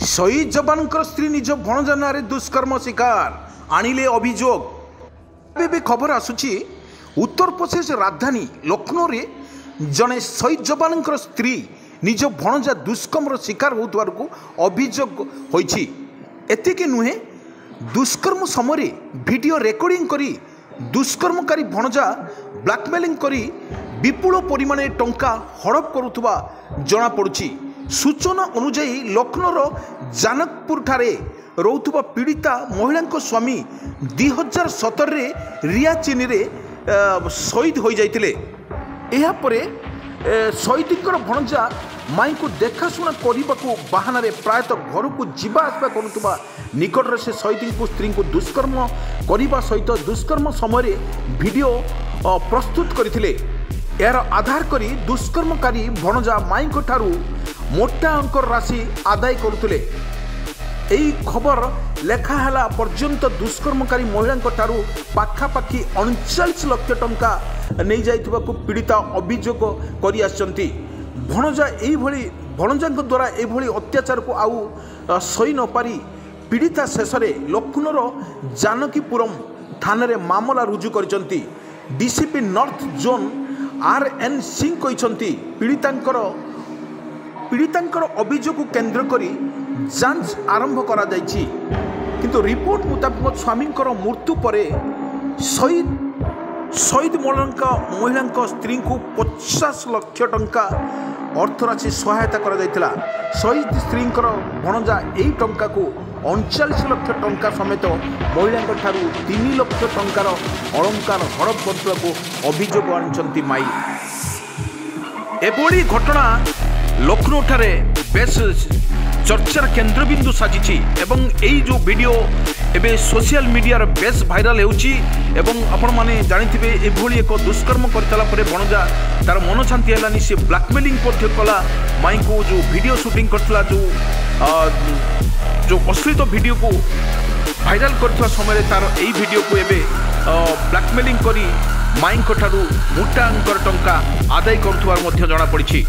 शहीद जवान स्त्री निज भणजा नारे दुष्कर्म शिकार आणिले अभियोग। भी खबर आसुची उत्तर प्रदेश राजधानी लखनऊ रे जड़े शहीद जवान स्त्री निज भणजा दुष्कर्म शिकार होउतवार को अभियोग होइछि। एतिक नुहे दुष्कर्म समय वीडियो रेकर्डिंग करी दुष्कर्मकारी भणजा ब्लैकमेलिंग करी विपुल परिमाण टंका हड़प करुवा जना पड़ुछि। सूचना अनुजाई लखनऊर जानकपुर ठारे रोथुवा पीड़िता महिला स्वामी 2017 रे रिया चीनी रे शहीद हो जाइतिले। एहा परे शहीदीकर भणजा माई को देखाशुना करने को बाहाना प्रायतः घर को जीवा आसवा करुवा निकट से शहीद को स्त्री को दुष्कर्म करने सहित दुष्कर्म समय वीडियो प्रस्तुत करथिले। यार आधार करी दुष्कर्मकारी भणजा माई ठारू मोटा अंक राशि आदाय करुले। यही खबर लेखाला पर्यंत दुष्कर्मकारी महिला ठारू पाखापाखि 39 लाख टंका नहीं जाइथिबा को पीड़िता अभियोग करि आछंती। भणजा भणजा द्वारा एभली अत्याचार को आउ सही न पारी पीड़िता शेष में लखनऊर जानकीपुरम थाना रे मामला रुजु करिसंती। DCP north zone RN Singh कहिसंती पीड़ितांकर अभियोग केन्द्र करी जांच आरंभ करा जायछि। किंतु रिपोर्ट मुताबिक स्वामी मृत्यु पर शहीद महिला स्त्री को 50 लाख टंका अर्थराशि सहायता करा जायतिला। शहीद स्त्री भणजा यही टंका को 39 लाख टंका समेत महिला ठारू 3 लाख टंकार अलंकार हड़प करने अभियोग आनिछंती माई। एभली घटना लखनऊ ठारे बेस चर्चार केन्द्रबिंदु साजिछि एवं यही जो वीडियो एबे सोशल मीडिया बेस भाइराल होउछि। एवं आपण माने जानिथिबे एभली एक दुष्कर्म करतला परे भणजा तार मन शांति हेलानी से ब्लैकमेलिंग पथ्य कला माई को जो वीडियो शूटिंग करतला जो अश्लील वीडियो को भाइराल करथवा समय तार यही वीडियो को एबे ब्लैकमेलिंग करी माई ठारू मोटा अंकर टंका आदाय करुथवार मध्य जଣା पड़िछि।